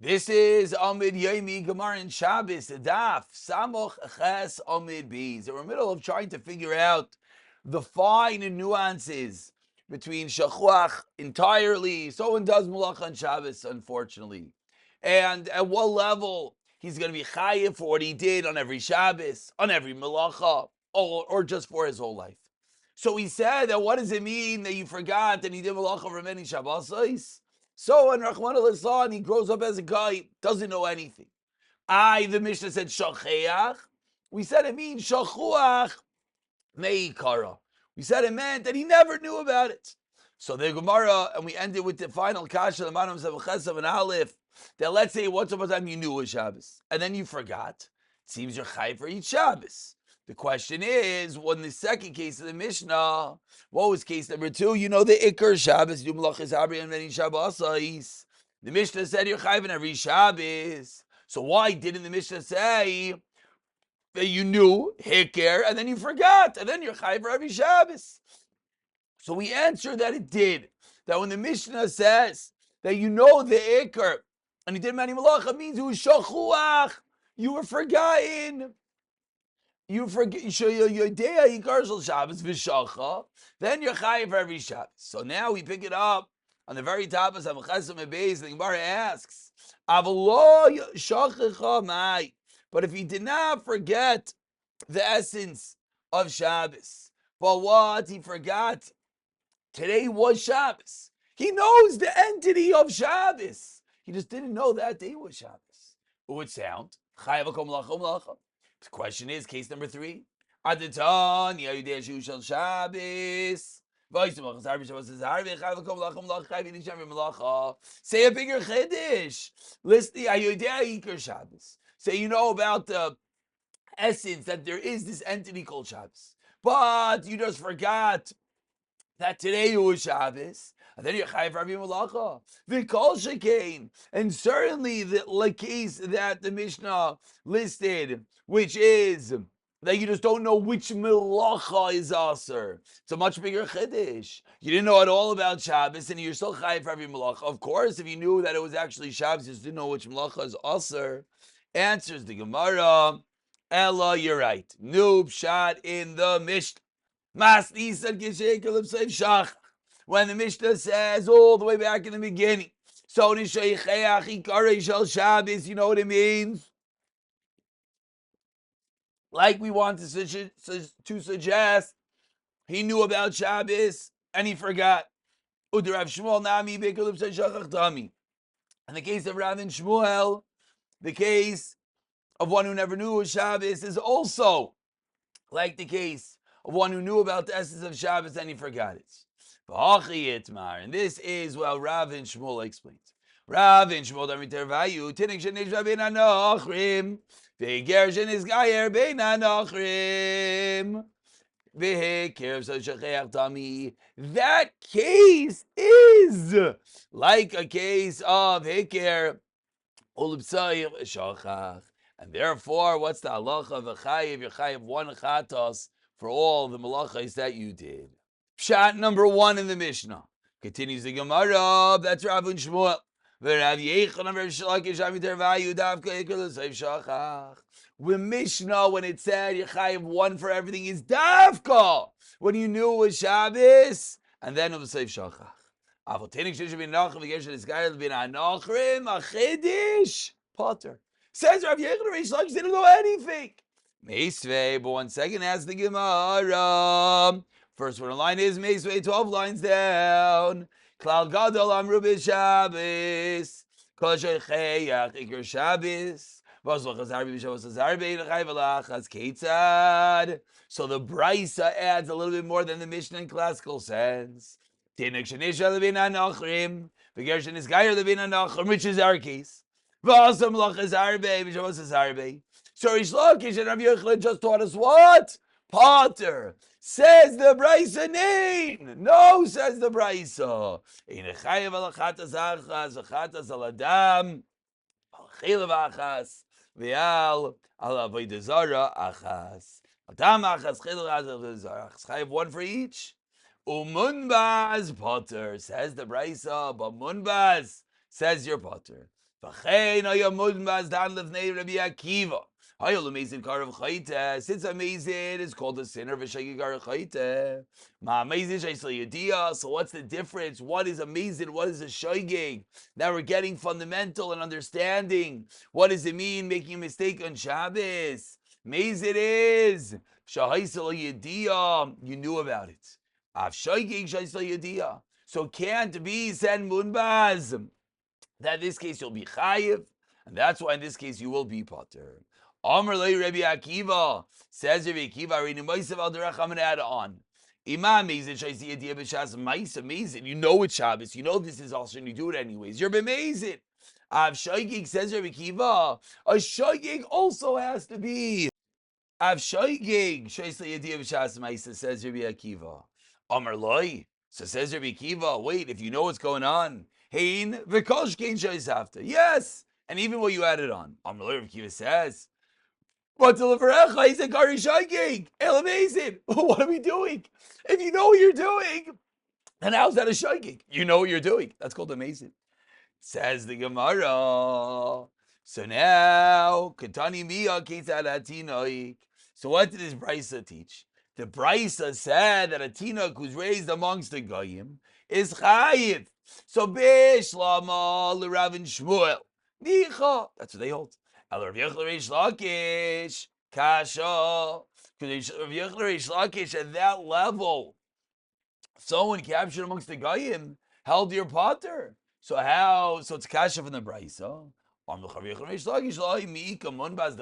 This is Amud Yomi Gemara in Shabbos, Daf Samoch Ches Amud B. So we're in the middle of trying to figure out the fine nuances between Shachuach entirely. Someone does Malach on Shabbos, unfortunately, and at what level he's going to be chayiv for what he did on every Shabbos, on every Malacha, or just for his whole life. So he said that what does it mean that you forgot that he did Malacha for many Shabbos? So when Rahman al he grows up as a guy, doesn't know anything. The Mishnah said shacheach. We said it means shachuach meikara. We said it meant that he never knew about it. So the Gemara, and we ended with the final kasha, the manam sevachesav and aleph, that let's say once upon a time you knew it was Shabbos, and then you forgot. It seems you're chayv for each Shabbos. The question is, when the second case of the Mishnah, what was case number 2? You know the Iker Shabbos, you Malachis Habri and many Shabbosais. The Mishnah said you're chayv in every Shabbos. So why didn't the Mishnah say that you knew Hiker and then you forgot, and then you're chayv for every Shabbos? So we answered that it did. That when the Mishnah says that you know the Iker and he did many Malacha, means it was shachuach. You were forgotten. You forget your day Shabbos v'shacha, then you're chayiv for every Shabbos. So now we pick it up on the very top of Shabbos 68b. The Gemara asks, "Avalo shachacha mai." But if he did not forget the essence of Shabbos, but what he forgot, today was Shabbos. He knows the entity of Shabbos. He just didn't know that day was Shabbos. It would sound chayiv kol malacha malacha. The question is, case number 3. Adatan Yahudei Shushal Shabbos. Say a bigger chiddush. List the Yahudei Iker Shabbos. Say you know about the essence that there is this entity called Shabbos, but you just forgot that today it was Shabbos, and then you're chayiv for every malacha. V'kol shekain, and certainly the case that the Mishnah listed, which is that you just don't know which malacha is aser. It's a much bigger chiddush. You didn't know at all about Shabbos, and you're still chayiv for every malacha. Of course, if you knew that it was actually Shabbos, you just didn't know which malacha is aser. Answers the Gemara, Ella, you're right. Noob shot in the Mishnah. When the Mishnah says all the way back in the beginning, so you know what it means? Like we want to suggest, he knew about Shabbos and he forgot. In the case of Rav and Shmuel, the case of one who never knew it was Shabbos is also like the case of one who knew about the essence of Shabbos and he forgot it. And this is what Rav and Shmuel explains. Rav and Shmuel Darmitervayu, Tinik Shenishva Ben Anochrim, Veger Shenisgayer Ben Anochrim, Veheker Shachech Tami. That case is like a case of Heker Ulipsayir Shachach. And therefore, what's the halacha of a chayiv? You're chayiv one chatos for all the malachas that you did. Pshat number 1 in the Mishnah. Continues the Gemara. That's Rav and Shmuel. The Mishnah, when it said you're chayiv 1 for everything, is davka when you knew it was Shabbos, and then it was Seif Shachach. Potter. Says Rav Yechon Reish Lakish didn't know anything. Meisvei, but 1 second, ask the Gemara. First one in line is Meisvei, 12 lines down. Klal Gadol Amru B'Shabbos. Kol Sheicheyach Iker Shabbos. So the Brisa adds a little bit more than the Mishnah in classical sense. Which is our case. So Rish Lakish and Rav Yochanan just taught us what? Potter. Says the Brisa Nain. No, says the Brisa. Ve'al al avodah zara achas. Adam achas chilul avodah zara. Chayav 1 for each. Umunbaz potter, says the Brisa, but munbaz says your potter. V'chein haya munbaz dan lefnei Rabbi Akiva. Haya l'mezid karav chayte. Since a mezid is called a sinner, v'shaygi karav chayte. Ma mezid shaysel yediyah. So what's the difference? What is a mezid? What is a shaygig? Now we're getting fundamental and understanding. What does it mean making a mistake on Shabbos? Mezid is shahaysel yediyah. You knew about it. Av shaygig shaysel yediyah. So can't be sen munbaz. That in this case you'll be chayiv, and that's why in this case you will be potter. Amar lei Rabbi Akiva, says Rabbi Akiva, I'm going to add on. Imam Mezid shaisi yediyah b'shas ma'isa Mezid. You know it's Shabbos. You know this is also, and you do it anyways. You're b'mezid. Av shaygig, says Rabbi Akiva, a shaygig also has to be. Av shaygig shaisi yediyah b'shas ma'isa, says Rabbi Akiva. Amar loi. So says Rabbi Akiva, wait, if you know what's going on, hein v'koshkein shaisafta. Yes, and even what you added on. Amar loi, Rabbi Akiva says, but to levarecha, he said, Kari shaygig, amazing. What are we doing? If you know what you're doing, then how's that a shaygig? You know what you're doing. That's called amazing. Says the Gemara. So now, Katani Miya Ketzad Atinoik. So what did this Brisa teach? The Brisa said that a Tinok who's raised amongst the Goyim is Chayiv. So Bishlama l'Rav and Shmuel. Nicha. That's what they hold. El Rav Yechel Reish Lakish. Kasha. Because Rav Yechel Reish Lakish at that level, someone captured amongst the Goyim held your potter. So how? So it's kasha from the brayso. The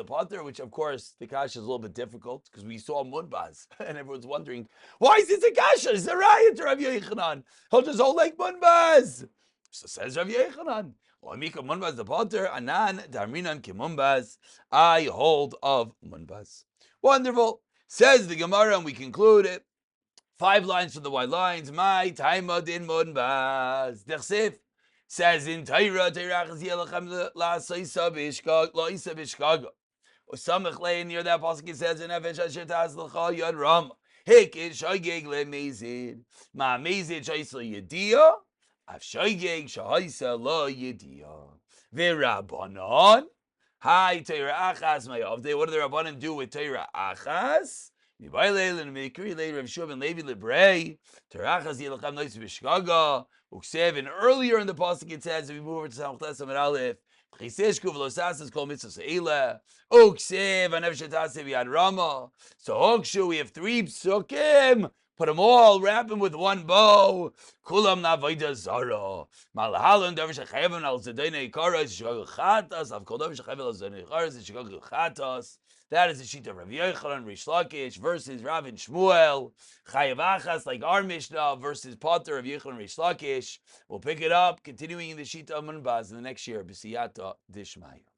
potter, which of course the kasha is a little bit difficult because we saw munbaz and everyone's wondering why is this a kasha? It's a riot to Rav Yochanan. He'll just hold like munbaz. So says Rav Yochanan. Munbaz the potter, anan darminan kimunbaz. I hold of munbaz. Wonderful. Says the Gemara, and we conclude it. 5 lines from the white lines. My taimad in munbaz. Dechsif says in Torah, Teirach ziyelachem la'asoisa b'ishkaga. Usamach lei near that pasuk it says in Nefesh asher taz l'cha yad rama. Hikish shoygeg le'mezid. Ma mezid shaisa yediyah. Av shoygeg shaisa lo yediyah. V'rabbanon. Hi Torah achas ma'yavdei. What do the Rabbanim do with Torah achas? And earlier in the pasuk it says, if we move over to Samach Tes Amud Aleph, so Hokshu, we have 3 psukim. Put them all, wrap them with one bow. Kulam na'avodah zara. Malahalan davar shechayavim al zedonei karas shegag chatas. Av kol davar shechayavim al zedonei karas shegag chatas. That is the sheet of Rav Yochanan, Rish Lakish versus Rav and Shmuel. Chayav achas, like our Mishnah, versus Potter of Yochanan, Rish Lakish. We'll pick it up, continuing in the sheet of Munbaz in the next year. B'siyata Dishmaya.